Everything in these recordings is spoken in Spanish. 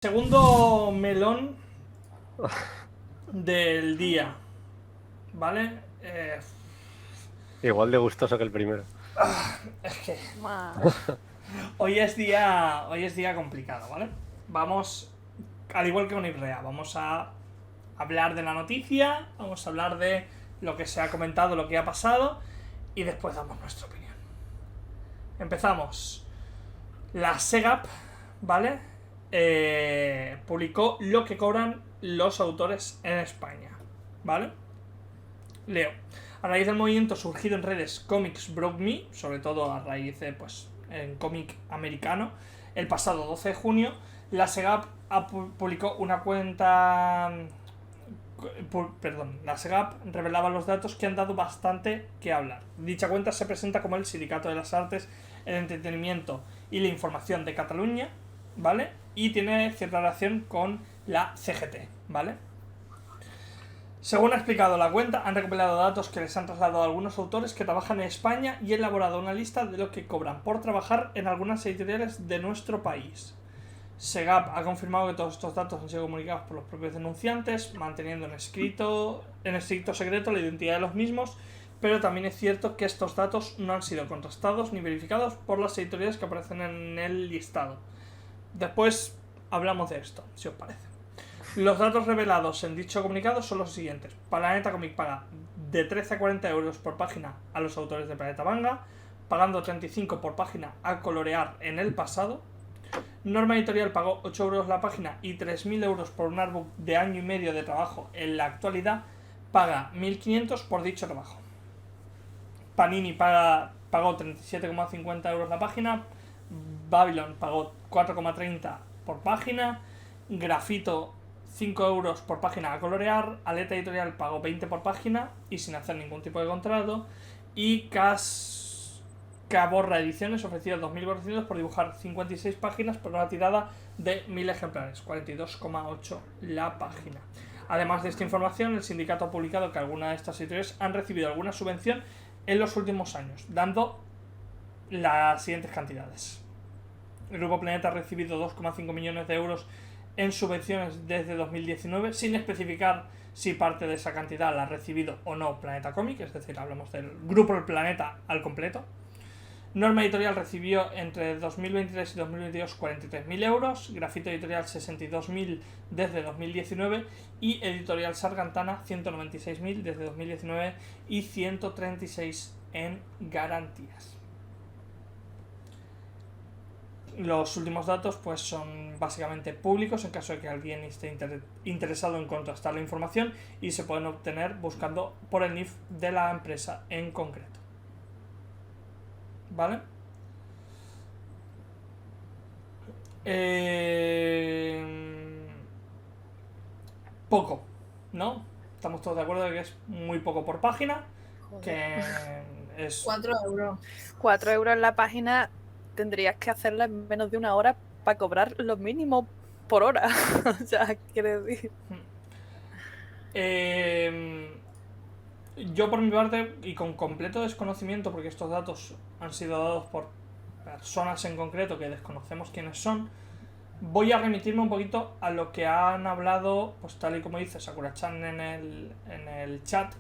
Segundo melón del día, ¿vale? Igual de gustoso que el primero. Es que Ma. hoy es día complicado, ¿vale? Vamos, al igual que con Ibrea, vamos a hablar de la noticia, vamos a hablar de lo que se ha comentado, lo que ha pasado, y después damos nuestra opinión. Empezamos. La SEGAP, ¿vale? Publicó lo que cobran los autores en España, ¿vale? Leo. A raíz del movimiento surgido en redes Comics Broke Me, sobre todo a raíz de, pues, en cómic americano, el pasado 12 de junio, la SEGAP publicó una cuenta. La SEGAP revelaba los datos que han dado bastante que hablar. Dicha cuenta se presenta como el Sindicato de las Artes, el Entretenimiento y la Información de Cataluña, ¿vale? Y tiene cierta relación con la CGT, ¿vale? Según ha explicado la cuenta, han recopilado datos que les han trasladado a algunos autores que trabajan en España y elaborado una lista de lo que cobran por trabajar en algunas editoriales de nuestro país. SEGAP ha confirmado que todos estos datos han sido comunicados por los propios denunciantes, manteniendo en estricto secreto la identidad de los mismos, pero también es cierto que estos datos no han sido contrastados ni verificados por las editoriales que aparecen en el listado. Después hablamos de esto, si os parece. Los datos revelados en dicho comunicado son los siguientes. Planeta Comic paga de 13 a 40 euros por página a los autores de Planeta Manga, pagando 35 por página a Colorear en el pasado. Norma Editorial pagó 8 euros la página y 3.000 euros por un artbook de año y medio de trabajo. En la actualidad paga 1.500 por dicho trabajo. Panini pagó 37,50 euros la página. Babylon pagó 4,30 por página. Grafito 5 euros por página a Colorear. Aleta Editorial pagó 20 por página y sin hacer ningún tipo de contrato. Y Caborra Ediciones ofreció 2.400 por dibujar 56 páginas por una tirada de 1.000 ejemplares, 42,8 la página. Además de esta información, el sindicato ha publicado que algunas de estas editoriales han recibido alguna subvención en los últimos años, dando las siguientes cantidades. El Grupo Planeta ha recibido 2,5 millones de euros en subvenciones desde 2019, sin especificar si parte de esa cantidad la ha recibido o no Planeta Comic, es decir, hablamos del Grupo del Planeta al completo. Norma Editorial recibió entre 2023 y 2022 43.000 euros, Grafito Editorial 62.000 desde 2019 y Editorial Sargantana 196.000 desde 2019 y 136 en garantías. Los últimos datos pues son básicamente públicos en caso de que alguien esté interesado en contrastar la información y se pueden obtener buscando por el NIF de la empresa en concreto. ¿Vale? Poco, ¿no? Estamos todos de acuerdo de que es muy poco por página. Joder. Que es 4 euros. 4 euros en la página tendrías que hacerla en menos de una hora para cobrar lo mínimo por hora. O sea, quiere decir. Yo por mi parte, y con completo desconocimiento, porque estos datos han sido dados por personas en concreto que desconocemos quiénes son, voy a remitirme un poquito a lo que han hablado, pues tal y como dice Sakura-chan en el chat,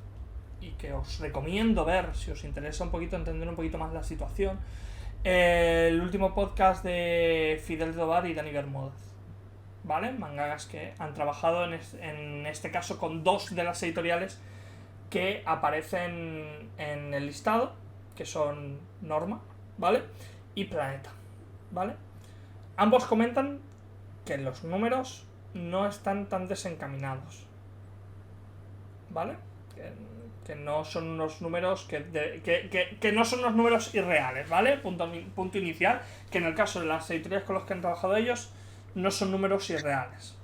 y que os recomiendo ver si os interesa un poquito, entender un poquito más la situación. El último podcast de Fidel Tobar y Dani Bermúdez, ¿vale? Mangagas que han trabajado en este caso con dos de las editoriales que aparecen en el listado, que son Norma, ¿vale? Y Planeta, ¿vale? Ambos comentan que los números no están tan desencaminados, ¿vale? Que no son unos números que no son unos números irreales, ¿vale? Punto inicial, que en el caso de las editoriales con las que han trabajado ellos no son números irreales,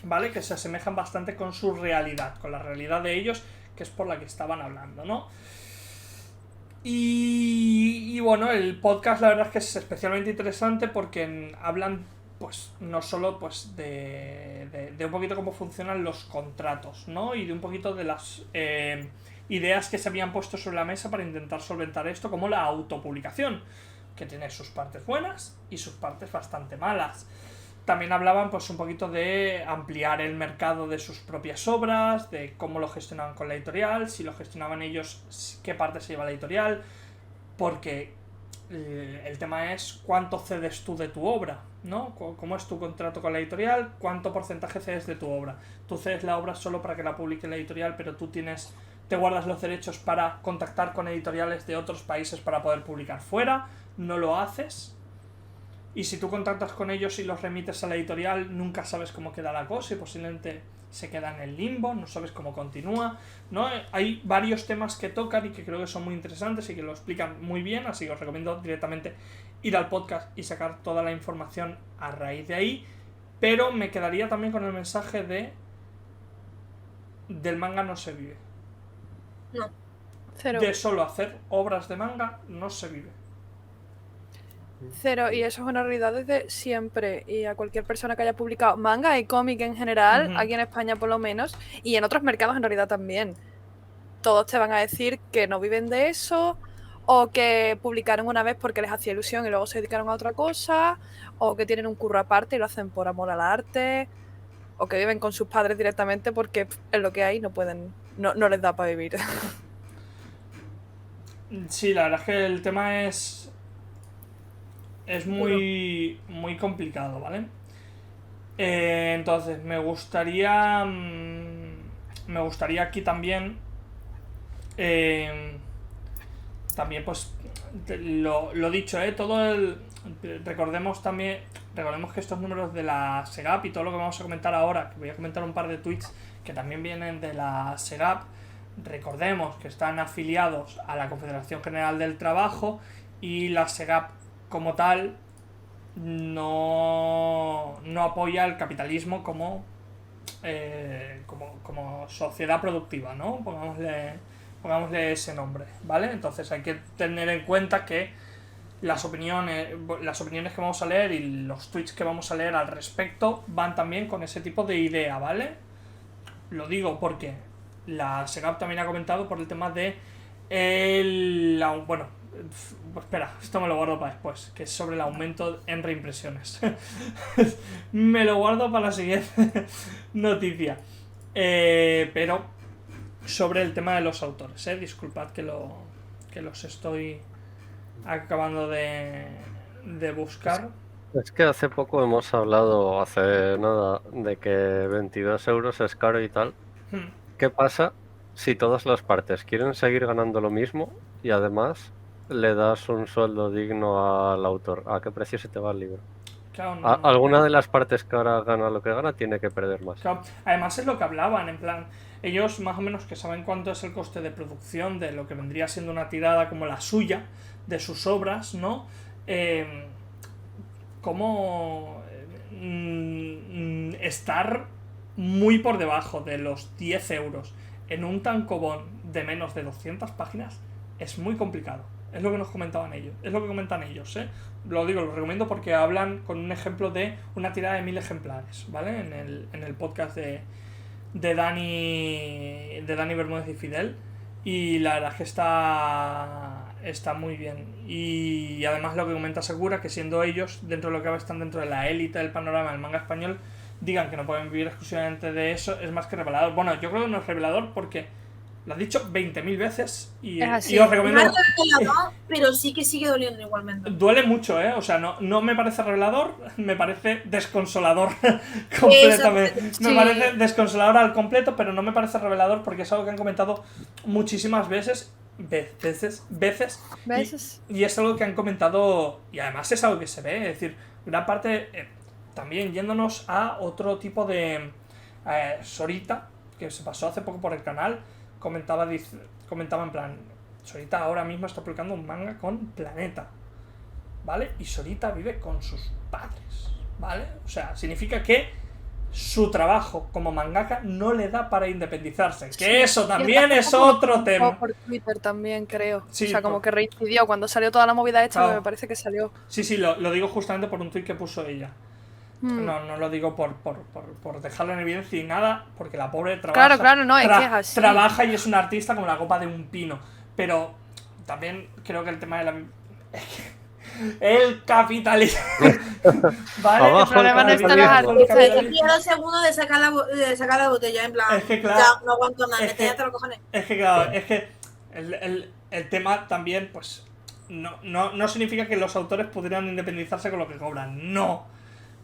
¿vale? Que se asemejan bastante con su realidad, con la realidad de ellos, que es por la que estaban hablando, ¿no? Y bueno, el podcast la verdad es que es especialmente interesante porque hablan pues no solo pues de un poquito cómo funcionan los contratos, ¿no? Y de un poquito de las ideas que se habían puesto sobre la mesa para intentar solventar esto, como la autopublicación, que tiene sus partes buenas y sus partes bastante malas. también hablaban pues un poquito de ampliar el mercado de sus propias obras, de cómo lo gestionaban con la editorial, si lo gestionaban ellos, qué parte se lleva la editorial, porque el tema es cuánto cedes tú de tu obra, ¿no? ¿Cómo es tu contrato con la editorial? ¿Cuánto porcentaje cedes de tu obra? Tú cedes la obra solo para que la publique la editorial, pero tú te guardas los derechos para contactar con editoriales de otros países para poder publicar fuera, no lo haces. Y si tú contactas con ellos y los remites a la editorial, nunca sabes cómo queda la cosa y posiblemente se queda en el limbo, no sabes cómo continúa, ¿no? Hay varios temas que tocan y que creo que son muy interesantes y que lo explican muy bien, así que os recomiendo directamente ir al podcast y sacar toda la información a raíz de ahí, pero me quedaría también con el mensaje del manga no se vive. No. Cero. De solo hacer obras de manga no se vive. Cero, y eso es una realidad desde siempre. Y a cualquier persona que haya publicado manga y cómic en general, aquí en España por lo menos, y en otros mercados en realidad también, todos te van a decir que no viven de eso, o que publicaron una vez porque les hacía ilusión y luego se dedicaron a otra cosa, o que tienen un curro aparte y lo hacen por amor al arte, o que viven con sus padres directamente porque es lo que hay, no pueden, no les da para vivir. Sí, la verdad es que el tema es muy complicado, ¿vale? Entonces, me gustaría aquí también pues lo dicho, recordemos que estos números de la SEGAP y todo lo que vamos a comentar ahora, que voy a comentar un par de tweets que también vienen de la SEGAP, recordemos que están afiliados a la Confederación General del Trabajo y la SEGAP como tal no apoya el capitalismo como sociedad productiva, ¿no? Pongámosle ese nombre, ¿vale? Entonces hay que tener en cuenta que las opiniones que vamos a leer y los tweets que vamos a leer al respecto van también con ese tipo de idea, ¿vale? Lo digo porque la SEGAP también ha comentado por el tema de bueno, espera, esto me lo guardo para después, que es sobre el aumento en reimpresiones. Me lo guardo para la siguiente noticia. Pero sobre el tema de los autores, disculpad que los estoy acabando de buscar. Es que hace poco hemos hablado, hace nada, de que 22 euros es caro y tal. ¿Qué pasa si todas las partes quieren seguir ganando lo mismo y además le das un sueldo digno al autor? ¿A qué precio se te va el libro? Claro, no. Alguna de las partes que ahora gana lo que gana tiene que perder más. Claro. Además es lo que hablaban, en plan, ellos más o menos que saben cuánto es el coste de producción de lo que vendría siendo una tirada como la suya, de sus obras, ¿no? Como estar muy por debajo de los 10 euros en un tankobon de menos de 200 páginas es muy complicado. Es lo que nos comentaban ellos. Es lo que comentan ellos, ¿eh? Lo recomiendo porque hablan con un ejemplo de una tirada de 1000 ejemplares, ¿vale? En el podcast de Dani Bermúdez y Fidel. Y la verdad es que está muy bien. Y además lo que comenta Segura, que siendo ellos, dentro de lo que están dentro de la élite del panorama del manga español, digan que no pueden vivir exclusivamente de eso, es más que revelador. Bueno, yo creo que no es revelador porque lo has dicho 20.000 veces y os recomiendo... No es revelador, pero sí que sigue doliendo igualmente. Duele mucho, o sea, no me parece revelador, me parece desconsolador completamente. Sí. Me parece desconsolador al completo, pero no me parece revelador porque es algo que han comentado muchísimas veces. Y es algo que han comentado, y además es algo que se ve, es decir, gran parte, también yéndonos a otro tipo de Sorita, que se pasó hace poco por el canal, comentaba en plan, Sorita ahora mismo está publicando un manga con Planeta, ¿vale? Y Sorita vive con sus padres, ¿vale? O sea, significa que su trabajo como mangaka no le da para independizarse, que eso también es otro tema. Por Twitter también, creo. Sí, o sea, como que reincidió cuando salió toda la movida hecha, claro. Me parece que salió. Sí, lo digo justamente por un tweet que puso ella. No lo digo por dejarlo en evidencia y nada, porque la pobre trabaja. Claro, no, es que es así. Trabaja y es una artista como la copa de un pino. Pero también creo que el tema de la... El capitalismo. ¿Vale? Abajo El problema no está en los artistas. Estoy a 2 segundos de sacar la botella, en plan. Es que claro, ya, no aguanto nada, es que- cállate los cojones. Es que claro, es que el tema también, pues, no significa que los autores pudieran independizarse con lo que cobran. No.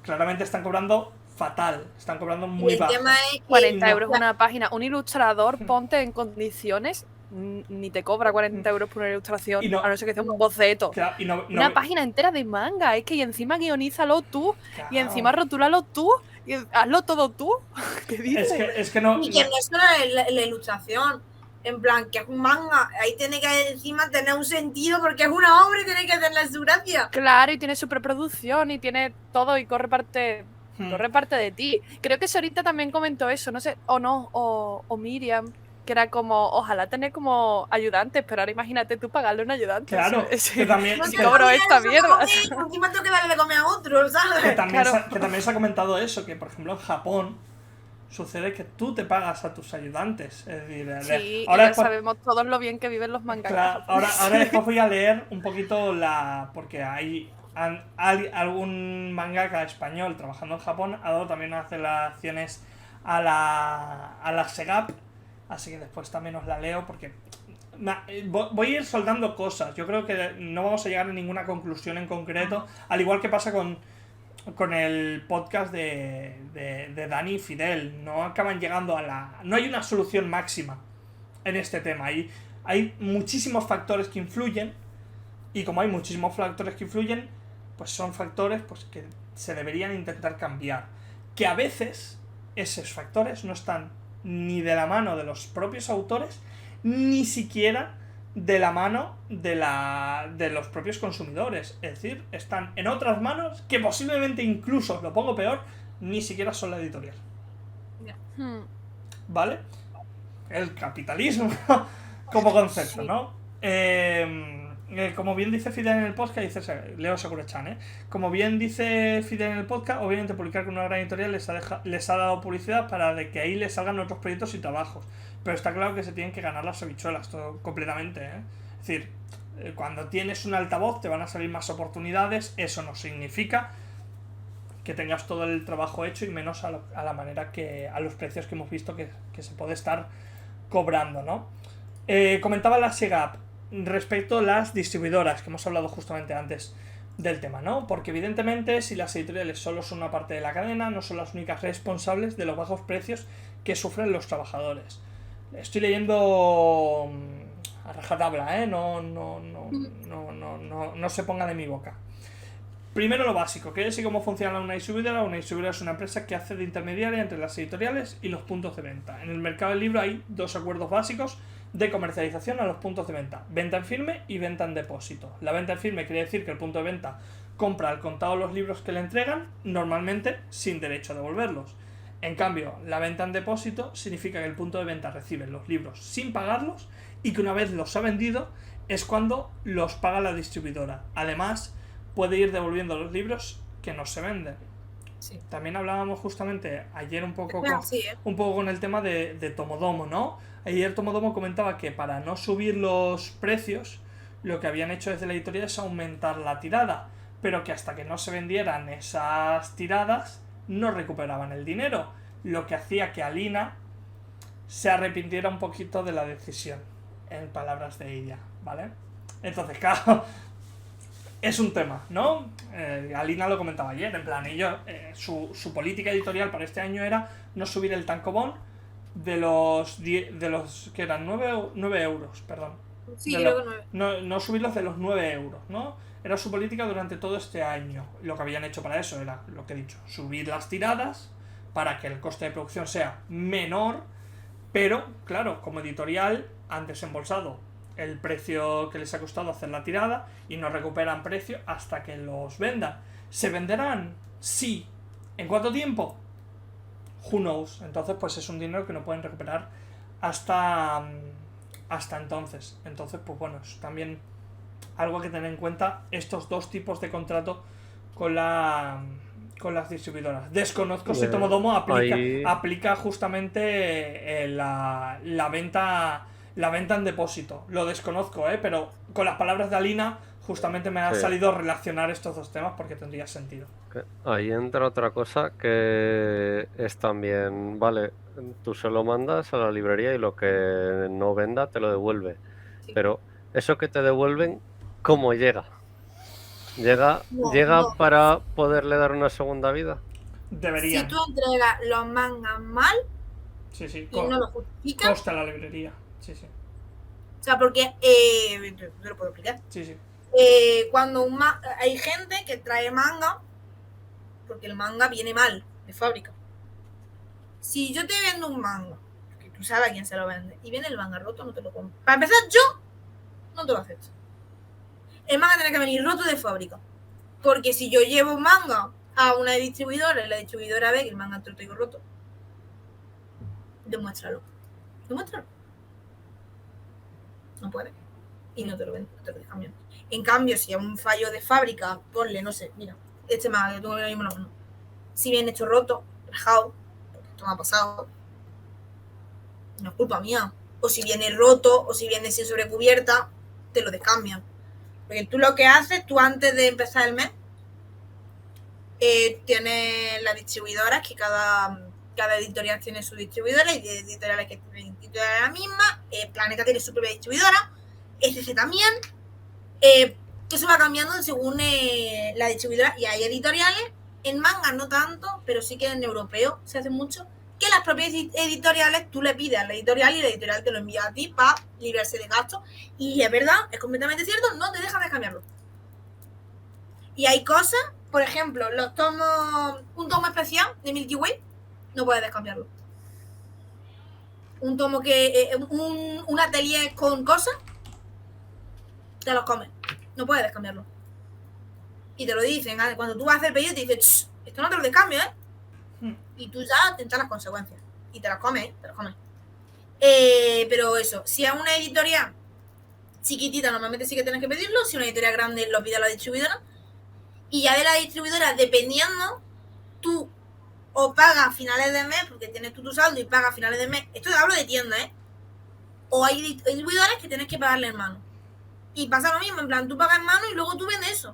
Claramente están cobrando fatal. Están cobrando Y muy el bajo. tema es que 40 no. euros una página. Un ilustrador, ponte en condiciones, ni te cobra 40 euros por una ilustración, Y no- a no ser que sea un boceto. Claro, y no- Una página entera de manga, es que y encima guionízalo tú, claro. y encima rotúlalo tú, y hazlo todo tú. ¿Qué dices? Es que no. Y que no es solo la ilustración. En plan, que es un manga. Ahí tiene que encima tener un sentido porque es una obra y tiene que tener su gracia. Claro, y tiene su preproducción y tiene todo y corre parte de ti. Creo que Sorita también comentó eso, no sé, o no, o Miriam, que era como, ojalá tener como ayudantes, pero ahora imagínate tú pagarle a un ayudante. Claro, que también. No Si te cobro comes esta eso, mierda. Encima tengo que darle de comer a otro, Que ¿sabes? también, Claro. que también se ha comentado eso, que por ejemplo en Japón sucede que tú te pagas a tus ayudantes. Es decir, Sí, y ahora ya después, sabemos todos lo bien que viven los mangakas. claro, ahora después voy a leer un poquito porque hay algún mangaka español trabajando en Japón ha dado también unas relaciones a la SEGAP, así que después también os la leo porque voy a ir soldando cosas. Yo creo que no vamos a llegar a ninguna conclusión en concreto, al igual que pasa con el podcast de Dani y Fidel. No acaban llegando no hay una solución máxima en este tema. Hay muchísimos factores que influyen, y como hay muchísimos factores que influyen, pues son factores pues que se deberían intentar cambiar. Que a veces esos factores no están ni de la mano de los propios autores, ni siquiera de la mano de los propios consumidores. Es decir, están en otras manos que posiblemente incluso, lo pongo peor, ni siquiera son la editorial. ¿Vale? El capitalismo como concepto, ¿no? Como bien dice Fidel en el podcast, dice Leo Sakura-chan, como bien dice Fidel en el podcast, obviamente publicar con una gran editorial les ha dado publicidad para de que ahí les salgan otros proyectos y trabajos. Pero está claro que se tienen que ganar las habichuelas, todo completamente, ¿eh? Es decir, cuando tienes un altavoz te van a salir más oportunidades, eso no significa que tengas todo el trabajo hecho y menos a la manera a los precios que hemos visto que se puede estar cobrando, ¿no? Comentaba la SEGAP respecto a las distribuidoras, que hemos hablado justamente antes del tema, ¿no? Porque evidentemente si las editoriales solo son una parte de la cadena, no son las únicas responsables de los bajos precios que sufren los trabajadores. Estoy leyendo a rajatabla, ¿eh? No se ponga de mi boca. Primero lo básico, que es cómo funciona una distribuidora. Una distribuidora es una empresa que hace de intermediaria entre las editoriales y los puntos de venta. En el mercado del libro hay dos acuerdos básicos de comercialización a los puntos de venta: venta en firme y venta en depósito. La venta en firme quiere decir que el punto de venta compra al contado los libros que le entregan, normalmente sin derecho a devolverlos. En cambio, la venta en depósito significa que el punto de venta recibe los libros sin pagarlos y que una vez los ha vendido es cuando los paga la distribuidora. Además, puede ir devolviendo los libros que no se venden. Sí. También hablábamos justamente ayer un poco Sí, con el tema de Tomodomo, ¿no? Ayer Tomodomo comentaba que para no subir los precios, lo que habían hecho desde la editorial es aumentar la tirada, pero que hasta que no se vendieran esas tiradas no recuperaban el dinero, lo que hacía que Alina se arrepintiera un poquito de la decisión, en palabras de ella, ¿vale? Entonces, claro, es un tema, ¿no? Alina lo comentaba ayer, en plan, su política editorial para este año era no subir el tankobon de los que eran 9 euros, perdón. Sí, creo que 9. No subirlos de los 9 euros, ¿no? Era su política durante todo este año. Lo que habían hecho para eso era, lo que he dicho, subir las tiradas para que el coste de producción sea menor, pero, claro, como editorial han desembolsado el precio que les ha costado hacer la tirada y no recuperan precio hasta que los vendan. ¿Se venderán? Sí. ¿En cuánto tiempo? Who knows. Entonces, pues es un dinero que no pueden recuperar hasta entonces. Entonces, pues bueno, es también algo que tener en cuenta, estos dos tipos de contrato con las distribuidoras. Desconozco si Tomodomo aplica justamente la venta en depósito. Lo desconozco, pero con las palabras de Alina justamente me ha salido relacionar estos dos temas porque tendría sentido. Ahí entra otra cosa que es también, vale, tú se lo mandas a la librería y lo que no venda te lo devuelve. Sí. Pero eso que te devuelven, ¿cómo llega? ¿Llega No. para poderle dar una segunda vida? Deberían. Si tú entregas los mangas mal Sí, y no lo justificas, costa la librería. Sí. o sea, porque yo lo puedo explicar. Sí. Cuando hay gente que trae manga porque el manga viene mal de fábrica. Si yo te vendo un manga, que tú sabes a quién se lo vende, y viene el manga roto, no te lo compro. Para empezar, yo no te lo acepto. El manga tiene que venir roto de fábrica. Porque si yo llevo un manga a una distribuidora y la distribuidora ve que el manga está todo roto, demuéstralo. No puede. Y no te lo venden, no te lo dejan bien. En cambio, si hay un fallo de fábrica, ponle, no sé, mira, este manga que tengo ahora mismo en la mano. Si viene hecho roto, rajado, porque esto me ha pasado, no es culpa mía. O si viene roto, o si viene sin sobrecubierta, te lo descambian. Porque tú lo que haces, tú antes de empezar el mes, tienes las distribuidoras, que cada editorial tiene su distribuidora, y de editoriales que tienen la misma, Planeta tiene su propia distribuidora, SC también, eso va cambiando según la distribuidora, y hay editoriales, en manga no tanto, pero sí que en europeo se hace mucho, que las propias editoriales tú le pides a la editorial y la editorial te lo envía a ti para librarse de gastos, y es verdad, es completamente cierto, no te dejan de cambiarlo. Y hay cosas, por ejemplo, un tomo especial de Milky Way, no puedes descambiarlo. Un tomo un atelier con cosas, te los comes, no puedes descambiarlo. Y te lo dicen, cuando tú vas a hacer pedido te dicen, esto no te lo descambio, y tú ya tentas las consecuencias y te las comes, pero eso, si a una editorial chiquitita normalmente sí que tienes que pedirlo, si una editorial grande lo pide a la distribuidora, y ya de la distribuidora, dependiendo, tú o pagas a finales de mes, porque tienes tú tu saldo y pagas a finales de mes, esto te hablo de tienda, o hay distribuidores que tienes que pagarle en mano, y pasa lo mismo, en plan, tú pagas en mano y luego tú vendes eso,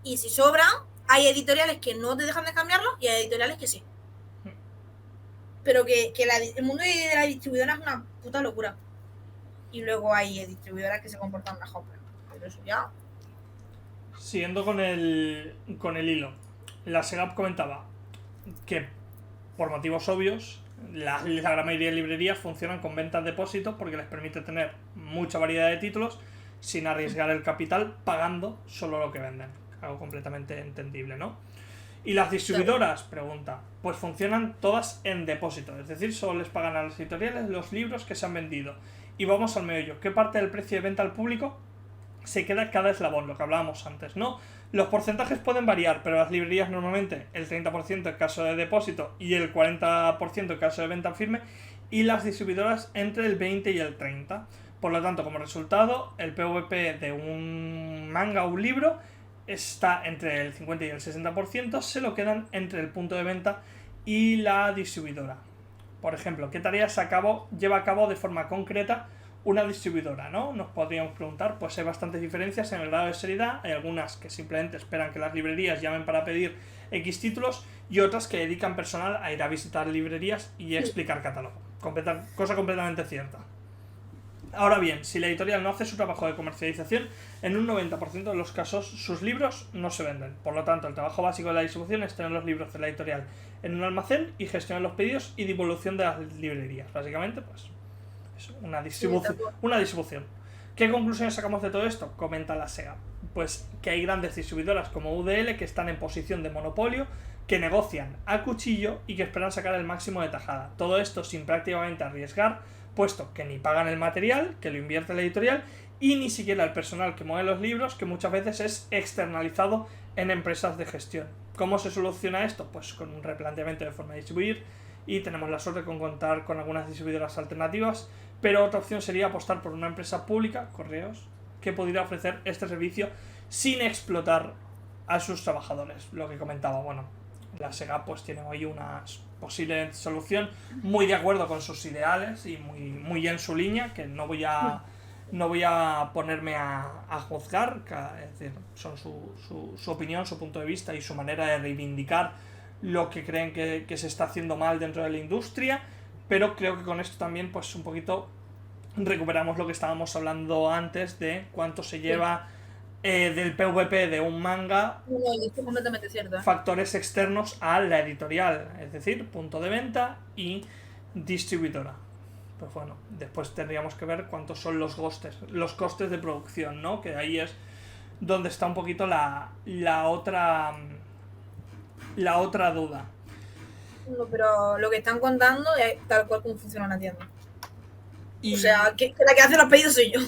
y si sobra, hay editoriales que no te dejan de cambiarlo y hay editoriales que sí. Pero que el mundo de la distribuidora es una puta locura. Y luego hay distribuidoras que se comportan mejor. Pero eso ya... Siguiendo con el hilo. La SEGAP comentaba que, por motivos obvios, la gran mayoría de librerías funcionan con ventas depósitos porque les permite tener mucha variedad de títulos sin arriesgar el capital, pagando solo lo que venden. Algo completamente entendible, ¿no? ¿Y las distribuidoras? Pregunta. Pues funcionan todas en depósito, es decir, solo les pagan a las editoriales los libros que se han vendido. Y vamos al meollo. ¿Qué parte del precio de venta al público se queda cada eslabón? Lo que hablábamos antes, ¿no? Los porcentajes pueden variar, pero las librerías normalmente el 30% en caso de depósito y el 40% en caso de venta firme, y las distribuidoras entre el 20 y el 30%. Por lo tanto, como resultado, el PVP de un manga o un libro está entre el 50 y el 60%, se lo quedan entre el punto de venta y la distribuidora. Por ejemplo, ¿qué tareas lleva a cabo de forma concreta una distribuidora, ¿no? Nos podríamos preguntar, pues hay bastantes diferencias en el grado de seriedad. Hay algunas que simplemente esperan que las librerías llamen para pedir X títulos, y otras que dedican personal a ir a visitar librerías y explicar catálogo. Cosa completamente cierta. Ahora bien, si la editorial no hace su trabajo de comercialización, en un 90% de los casos sus libros no se venden. Por lo tanto, el trabajo básico de la distribución es tener los libros de la editorial en un almacén y gestionar los pedidos y devolución de las librerías. Básicamente, pues, eso, una distribución. ¿Qué conclusiones sacamos de todo esto? Comenta la SEGAP. Pues que hay grandes distribuidoras como UDL que están en posición de monopolio, que negocian a cuchillo y que esperan sacar el máximo de tajada. Todo esto sin prácticamente arriesgar, puesto que ni pagan el material, que lo invierte la editorial, y ni siquiera el personal que mueve los libros, que muchas veces es externalizado en empresas de gestión. ¿Cómo se soluciona esto? Pues con un replanteamiento de forma de distribuir, y tenemos la suerte de contar con algunas distribuidoras alternativas, pero otra opción sería apostar por una empresa pública, Correos, que pudiera ofrecer este servicio sin explotar a sus trabajadores. Lo que comentaba, bueno, la SEGAP pues tiene hoy una posible solución muy de acuerdo con sus ideales y muy en su línea, que no voy a no voy a ponerme a juzgar, es decir, son su opinión, su punto de vista y su manera de reivindicar lo que creen que se está haciendo mal dentro de la industria, pero creo que con esto también pues un poquito recuperamos lo que estábamos hablando antes de cuánto se lleva del PvP de un manga, No, esto es completamente cierto. factores externos a la editorial, es decir, punto de venta y distribuidora. Pues bueno, después tendríamos que ver cuántos son los costes de producción, ¿no? Que ahí es donde está un poquito la otra duda. No, pero lo que están contando es tal cual como funciona una tienda. Y O sea, que la que hace los pedidos soy yo.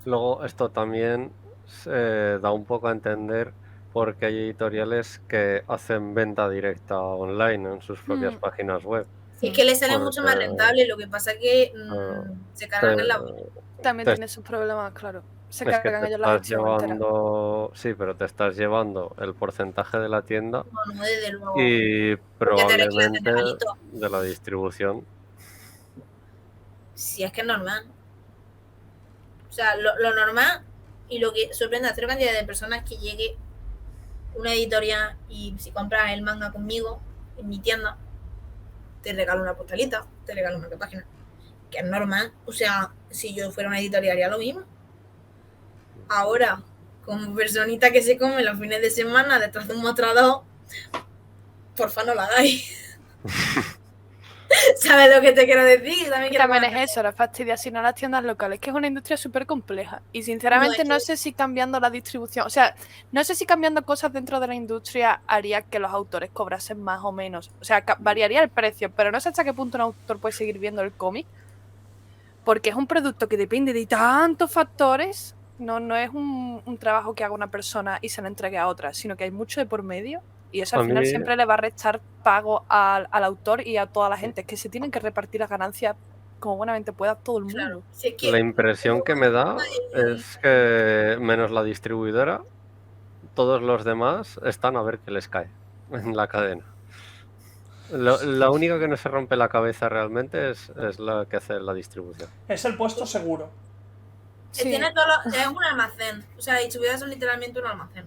Luego esto también se da un poco a entender porque hay editoriales que hacen venta directa online en sus propias páginas web. Es que les sale mucho más rentable, lo que pasa es que se cargan en la web. También tiene sus problemas, claro. Se cargan ellos la estás gestión entera. llevando, sí, pero te estás llevando el porcentaje de la tienda No, desde luego. y Porque te requieren probablemente de regalito. de la distribución. Si es que es normal. O sea, lo normal y lo que sorprende a cero cantidad de personas que llegue una editorial y si compras el manga conmigo en mi tienda, te regalo una postalita, te regalo una página. Que es normal. O sea, si yo fuera una editorial haría lo mismo. Ahora, como personita que se come los fines de semana detrás de un mostrador, porfa no lo hagáis. ¿Sabes lo que te quiero decir? También es eso, la fastidia sino las tiendas locales, que es una industria súper compleja. Y sinceramente no sé si cambiando la distribución, o sea, no sé si cambiando cosas dentro de la industria haría que los autores cobrasen más o menos. O sea, variaría el precio, pero no sé hasta qué punto un autor puede seguir viendo el cómic. Porque es un producto que depende de tantos factores. No es un trabajo que haga una persona y se lo entregue a otra, sino que hay mucho de por medio. Y eso al final siempre le va a restar pago al autor y a toda la gente. Es que se tienen que repartir las ganancias como buenamente pueda todo el mundo. Claro. Si es que La impresión que me da es que, menos la distribuidora, todos los demás están a ver qué les cae en la cadena. La única que no se rompe la cabeza realmente es la que hace la distribución. Es el puesto seguro. Sí. Tiene es un almacén. O sea, la distribuidora son literalmente un almacén.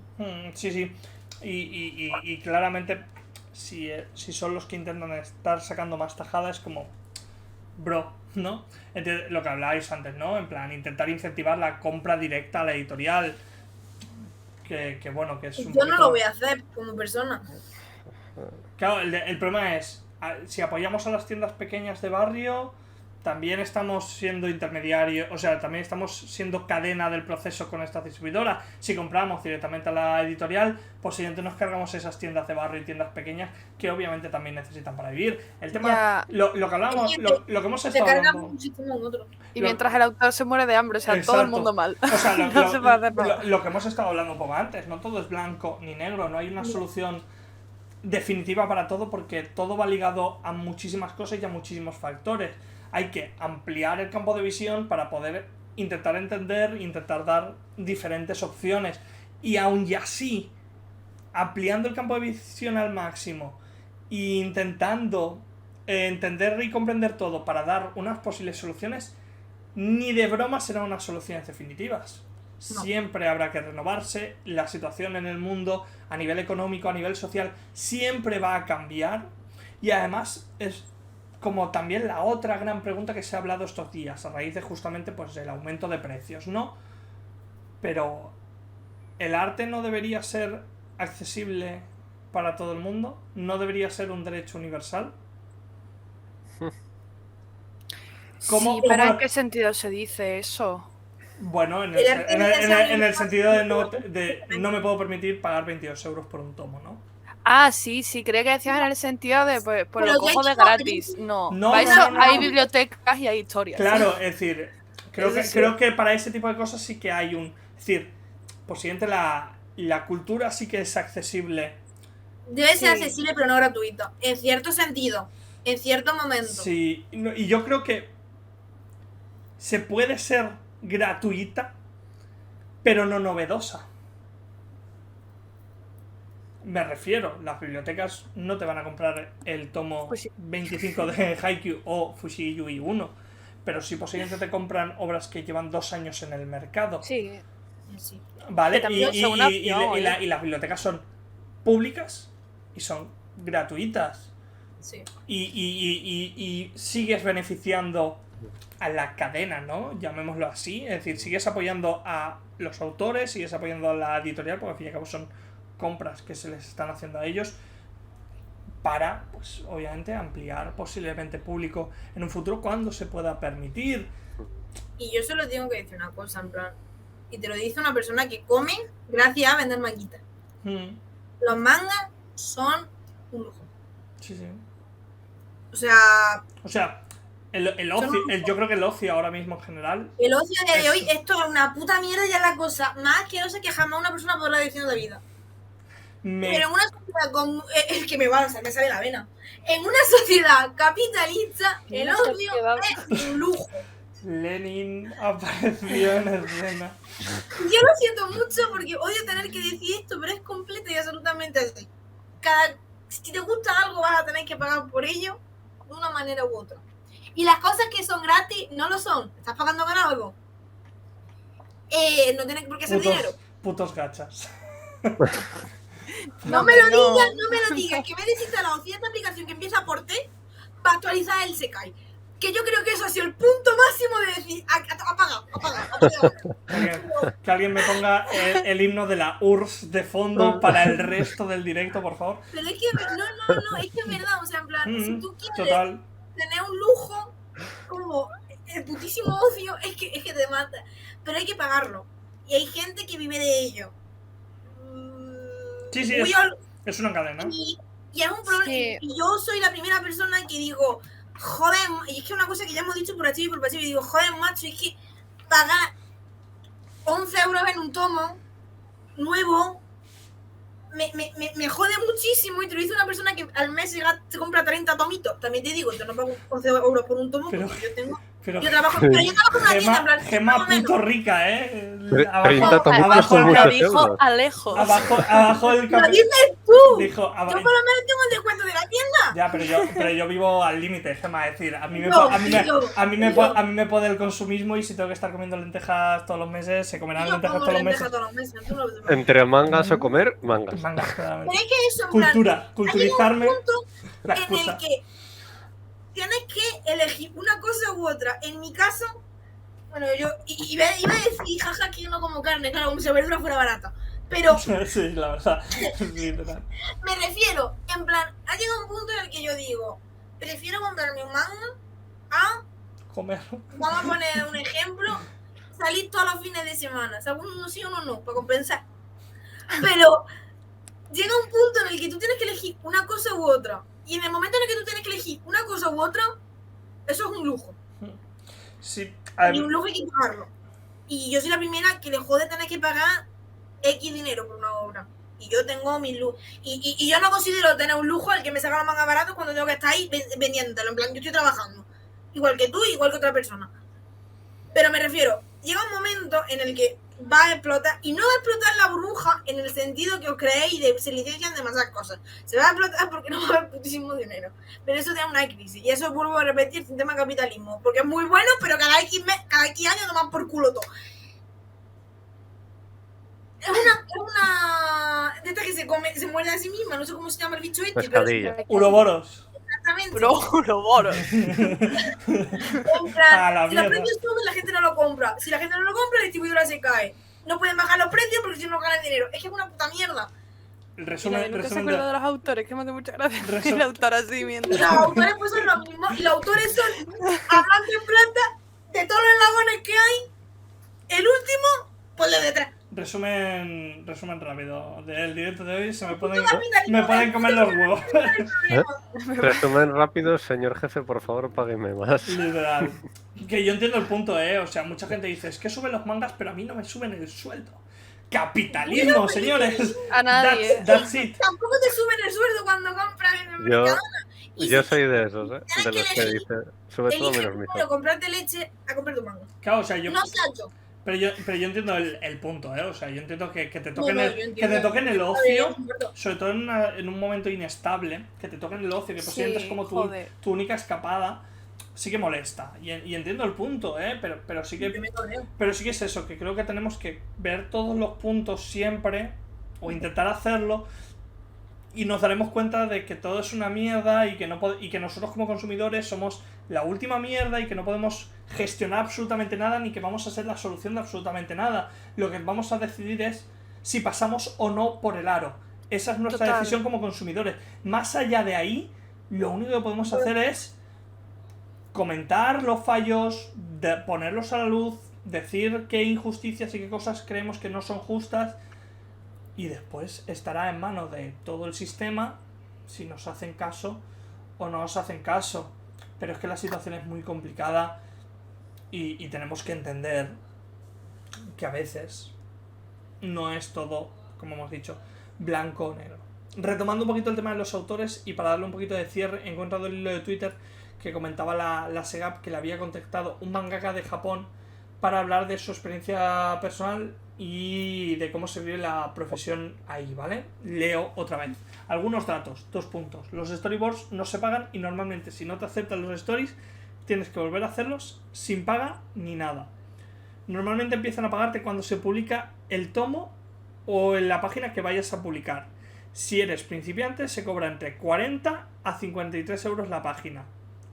Sí. Y claramente, si son los que intentan estar sacando más tajada, es como, bro, ¿no? Entonces, lo que hablabais antes, ¿no? En plan, intentar incentivar la compra directa a la editorial. Que bueno, que es un Yo no lo voy a hacer como persona. Claro, el problema es, si apoyamos a las tiendas pequeñas de barrio, también estamos siendo intermediarios, o sea, también estamos siendo cadena del proceso con esta distribuidora. Si compramos directamente a la editorial, posiblemente nos cargamos esas tiendas de barrio y tiendas pequeñas que obviamente también necesitan para vivir. El tema, lo que hablamos, lo que hemos estado hablando. Y mientras el autor se muere de hambre, o sea, exacto, todo el mundo mal. O sea, no se puede hacer nada. Lo que hemos estado hablando un poco antes, no todo es blanco ni negro, no hay una solución definitiva para todo porque todo va ligado a muchísimas cosas y a muchísimos factores. Hay que ampliar el campo de visión para poder intentar entender, intentar dar diferentes opciones y aun y así, ampliando el campo de visión al máximo e intentando entender y comprender todo para dar unas posibles soluciones, ni de broma serán unas soluciones definitivas. No. Siempre habrá que renovarse, la situación en el mundo a nivel económico, a nivel social, siempre va a cambiar y además es como también la otra gran pregunta que se ha hablado estos días a raíz de justamente pues el aumento de precios, ¿no? Pero ¿el arte no debería ser accesible para todo el mundo? ¿No debería ser un derecho universal? Sí, pero ¿en qué sentido se dice eso? Bueno, en el sentido de no me puedo permitir pagar 22 euros por un tomo, ¿no? Ah, sí, creía que decías en el sentido de pues lo cojo de gratis. No. Hay bibliotecas y hay historias. Claro, es decir, creo que para ese tipo de cosas sí que hay un... Es decir, posiblemente la cultura sí que es accesible. Debe ser accesible pero no gratuito. En cierto sentido, en cierto momento. Sí, y yo creo que se puede ser gratuita, pero no novedosa. Me refiero, las bibliotecas no te van a comprar el tomo 25 de Haikyuu o Fushigi Yui 1, pero sí posiblemente te compran obras que llevan 2 años en el mercado. Sí. Sí. ¿Vale? Que Y las bibliotecas son públicas y son gratuitas. Sí. Y sigues beneficiando a la cadena, ¿no? Llamémoslo así. Es decir, sigues apoyando a los autores, sigues apoyando a la editorial, porque al fin y al cabo son compras que se les están haciendo a ellos para, pues obviamente, ampliar posiblemente público en un futuro cuando se pueda permitir. Y yo solo tengo que decir una cosa, en plan, y te lo dice una persona que come gracias a vender manguitas. Los mangas son un lujo. Sí, sí. O sea, el ocio, yo creo que el ocio ahora mismo en general. el ocio de hoy, esto es una puta mierda, ya es la cosa más asquerosa que jamás una persona podrá decir en la vida. Pero en una sociedad con. Es que me sale la vena. En una sociedad capitalista, el ocio es un lujo. Lenin apareció en escena. Yo lo siento mucho porque odio tener que decir esto, pero es completo y absolutamente así. Si te gusta algo, vas a tener que pagar por ello de una manera u otra. Y las cosas que son gratis no lo son. ¿Estás pagando ganar algo? No tienes por qué hacer dinero. Putos gachas. No me lo digas, que me he desinstalado cierta aplicación que empieza por T para actualizar el Sekai. Que yo creo que eso ha sido el punto máximo de decir, apaga. Que alguien me ponga el himno de la URSS de fondo para el resto del directo, por favor. Pero es que, no, es que es verdad, o sea, en plan, si tú quieres tener un lujo como el putísimo ocio, es que te mata. Pero hay que pagarlo. Y hay gente que vive de ello. Sí, es una cadena. Y es un problema. Sí. Y yo soy la primera persona que digo, joder, y es que una cosa que ya hemos dicho por activo y por pasivo, y digo, joder, macho, es que pagar 11 euros en un tomo nuevo me jode muchísimo. Y te lo dice una persona que al mes se compra 30 tomitos. También te digo, yo no pago 11 euros por un tomo porque yo trabajo en una tienda, en plan, Gema puto rica, Abajo dijo Alejo. Abajo el ¡Lo dices tú! Dijo, yo por lo menos tengo el descuento de la tienda. Ya, pero yo vivo al límite, Gema. Es decir, a mí me puede el consumismo y si tengo que estar comiendo lentejas todos los meses, se comerán lentejas todos los meses. Entre mangas o comer, mangas. Claramente. Pero es que eso, culturizarme. Hay un punto en el que tienes que elegir una cosa u otra. En mi caso, bueno, yo iba a decir, jaja, que yo no como carne, claro, como si la verdura fuera barata. Pero sí, la verdad. Me refiero, en plan, ha llegado un punto en el que yo digo, prefiero comprarme un manga a comer. Vamos a poner un ejemplo, salir todos los fines de semana, o sea, uno sí, uno no, para compensar. Pero llega un punto en el que tú tienes que elegir una cosa u otra. Y en el momento en el que tú tienes que elegir una cosa u otra, eso es un lujo. Sí. Y un lujo hay que pagarlo. Y yo soy la primera que le jode tener que pagar X dinero por una obra. Y yo tengo mis lujos. Y yo no considero tener un lujo al que me saca la manga barato cuando tengo que estar ahí vendiéndolo. En plan, yo estoy trabajando. Igual que tú, igual que otra persona. Pero me refiero, llega un momento en el que va a explotar, y no va a explotar la burbuja en el sentido que os creéis de se licencian demasiadas cosas. Se va a explotar porque no va a haber putísimo dinero. Pero eso da una crisis. Y eso vuelvo a repetir, el tema capitalismo. Porque es muy bueno, pero cada X años toman por culo todo. Es una de estas que se muerde a sí misma, no sé cómo se llama el bicho este. Pescadilla. Uroboros. Exactamente. Uroboros. En plan, si los precios suben, la gente no lo compra. Si la gente no lo compra, la distribuidora se cae. No pueden bajar los precios porque si no ganan dinero. Es que es una puta mierda. El resumen nunca se acuerda de los autores, que me hace mucha gracia. El autor así mientras. Y los autores pues son los mismos. Y los autores son, hablando en plata, de todos los eslabones que hay, el último, pues el de detrás. Resumen rápido del directo de hoy. Me pueden comer los huevos. Resumen rápido, señor jefe, por favor, págueme más. Literal. Que yo entiendo el punto, o sea, mucha gente dice, es que suben los mangas, pero a mí no me suben el sueldo. ¡Capitalismo, señores! A nadie. That's it. Tampoco te suben el sueldo cuando compras en el Mercadona. Yo soy de esos, de los que dicen, sube todo menos mi hijo. Comprarte leche a comprar tu manga. Claro, o sea, yo... No, Sancho. Pero yo entiendo el punto, o sea, yo entiendo que te toquen te toquen el ocio, sobre todo en un momento inestable, que te toquen el ocio, que tú sientes como tu única escapada, sí que molesta. Y entiendo el punto, pero sí que... Pero sí que es eso, que creo que tenemos que ver todos los puntos siempre, o intentar hacerlo, y nos daremos cuenta de que todo es una mierda y que nosotros como consumidores somos la última mierda y que no podemos gestionar absolutamente nada ni que vamos a ser la solución de absolutamente nada. Lo que vamos a decidir es si pasamos o no por el aro. Esa es nuestra decisión como consumidores. Más allá de ahí, lo único que podemos hacer es comentar los fallos, ponerlos a la luz, decir qué injusticias y qué cosas creemos que no son justas, y después estará en manos de todo el sistema si nos hacen caso o no nos hacen caso. Pero es que la situación es muy complicada y tenemos que entender que a veces no es todo, como hemos dicho, blanco o negro. Retomando un poquito el tema de los autores y para darle un poquito de cierre, he encontrado el hilo de Twitter que comentaba la Segap que le había contactado un mangaka de Japón para hablar de su experiencia personal y de cómo se vive la profesión ahí, ¿vale? Leo otra vez. Algunos datos, 2 puntos. Los storyboards no se pagan y normalmente si no te aceptan los stories tienes que volver a hacerlos sin paga ni nada. Normalmente empiezan a pagarte cuando se publica el tomo o en la página que vayas a publicar. Si eres principiante se cobra entre 40 a 53 euros la página.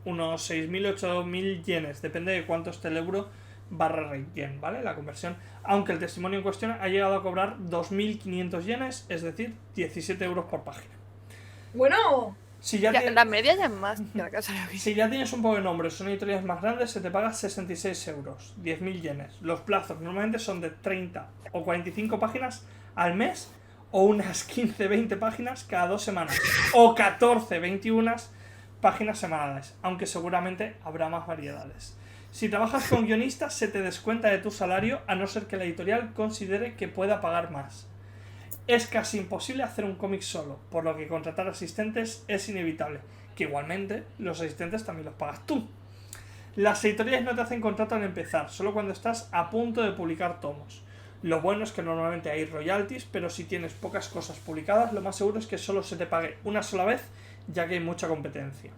Unos 6.000 o 8.000 yenes, depende de cuánto esté el euro / yen, ¿vale? La conversión. Aunque el testimonio en cuestión ha llegado a cobrar 2.500 yenes, es decir, 17 euros por página. Bueno, si la media ya es más. Si ya tienes un poco de nombre, son editoriales más grandes, se te paga 66 euros, 10.000 yenes. Los plazos normalmente son de 30 o 45 páginas al mes, o unas 15-20 páginas cada 2 semanas, o 14-21 páginas semanales, aunque seguramente habrá más variedades. Si trabajas con guionistas se te descuenta de tu salario a no ser que la editorial considere que pueda pagar más. Es casi imposible hacer un cómic solo, por lo que contratar asistentes es inevitable, que igualmente los asistentes también los pagas tú. Las editoriales no te hacen contrato al empezar, solo cuando estás a punto de publicar tomos. Lo bueno es que normalmente hay royalties, pero si tienes pocas cosas publicadas, lo más seguro es que solo se te pague una sola vez, ya que hay mucha competencia.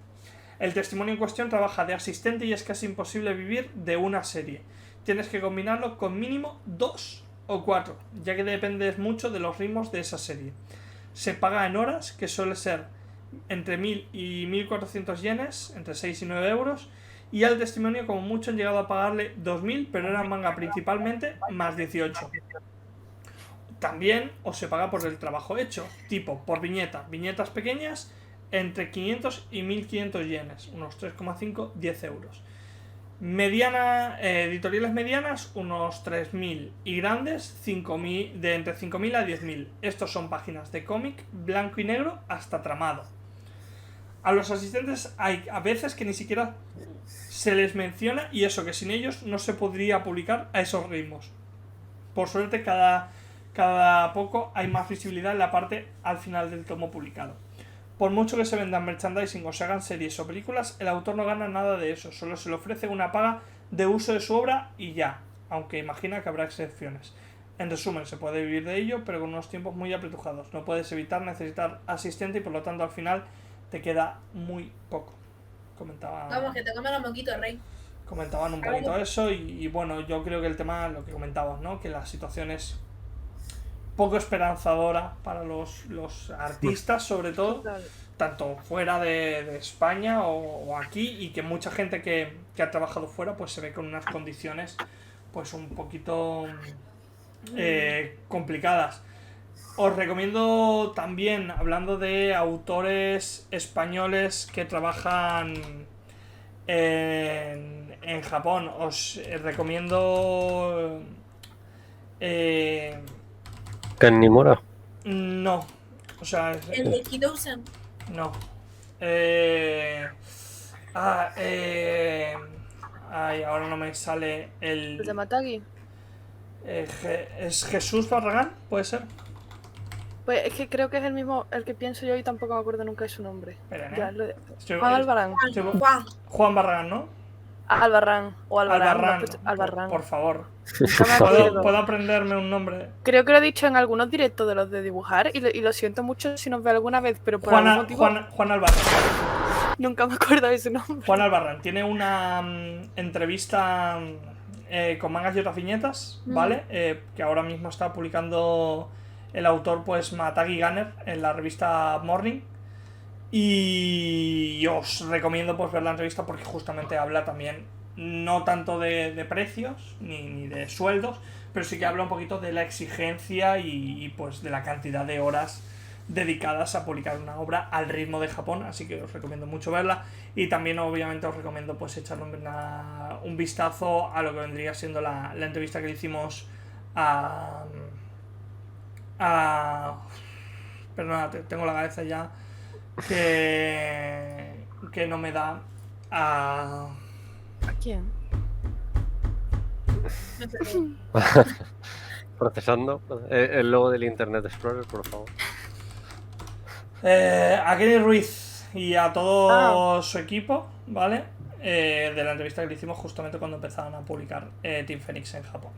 El testimonio en cuestión trabaja de asistente y es casi imposible vivir de una serie. Tienes que combinarlo con mínimo 2 o 4, ya que dependes mucho de los ritmos de esa serie. Se paga en horas, que suele ser entre 1.000 y 1.400 yenes, entre 6 y 9 euros, y al testimonio como mucho han llegado a pagarle 2.000, pero era manga principalmente, más 18. También os se paga por el trabajo hecho, tipo por viñeta, viñetas pequeñas, entre 500 y 1.500 yenes, unos 3,5, 10 euros. Editoriales medianas, unos 3.000 y grandes, 5.000, de entre 5.000 a 10.000. Estos son páginas de cómic, blanco y negro, hasta tramado. A los asistentes hay a veces que ni siquiera se les menciona y eso, que sin ellos no se podría publicar a esos ritmos. Por suerte cada poco hay más visibilidad en la parte al final del tomo publicado. Por mucho que se vendan merchandising o se hagan series o películas, el autor no gana nada de eso, solo se le ofrece una paga de uso de su obra y ya, aunque imagina que habrá excepciones. En resumen, se puede vivir de ello, pero con unos tiempos muy apretujados. No puedes evitar necesitar asistente y por lo tanto al final te queda muy poco. Vamos, que te comen los moquitos, Rey. Comentaban un poquito eso y bueno, yo creo que el tema, lo que comentabas, ¿no? Que la situación es poco esperanzadora para los artistas, sobre todo, tanto fuera de España o aquí, y que mucha gente que ha trabajado fuera pues se ve con unas condiciones pues un poquito complicadas. Os recomiendo también, hablando de autores españoles que trabajan en Japón, os recomiendo ¿Ken Nimura? No, o sea... ¿El de Kidousen? No. Ay, ahora no me sale el... ¿El de Matagi? ¿Es Jesús Barragán? ¿Puede ser? Pues es que creo que es el mismo, el que pienso yo y tampoco me acuerdo nunca de su nombre. Esperen, Juan Albarrán. Juan Barragán, ¿no? Albarrán o Albarrán. Albarrán. Por favor. ¿Puedo ¿Puedo aprenderme un nombre? Creo que lo he dicho en algunos directos de los de dibujar y lo siento mucho si nos ve alguna vez, pero por algún motivo... Juan Albarrán. Nunca me acuerdo de su nombre. Juan Albarrán tiene una entrevista con mangas y otras viñetas, ¿vale? Que ahora mismo está publicando el autor, pues, Matagi Gunner en la revista Morning. Y os recomiendo, pues, ver la entrevista porque justamente habla también, no tanto de precios ni de sueldos, pero sí que habla un poquito de la exigencia y pues de la cantidad de horas dedicadas a publicar una obra al ritmo de Japón, así que os recomiendo mucho verla. Y también obviamente os recomiendo pues echarle un vistazo a lo que vendría siendo la entrevista que le hicimos a perdona, tengo la cabeza ya que no me da ¿A quién? No sé qué. Procesando. El logo del Internet Explorer, por favor. a Kenny Ruiz y a todo su equipo, ¿vale? De la entrevista que le hicimos justamente cuando empezaban a publicar Team Phoenix en Japón.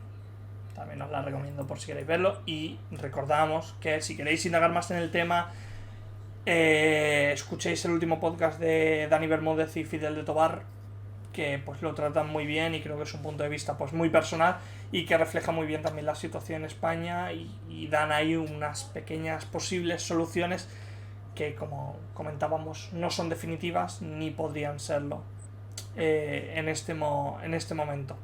También os la recomiendo por si queréis verlo. Y recordamos que si queréis indagar más en el tema, escuchéis el último podcast de Dani Bermúdez y Fidel de Tobar, que pues lo tratan muy bien y creo que es un punto de vista pues muy personal y que refleja muy bien también la situación en España y dan ahí unas pequeñas posibles soluciones que, como comentábamos, no son definitivas ni podrían serlo en este momento.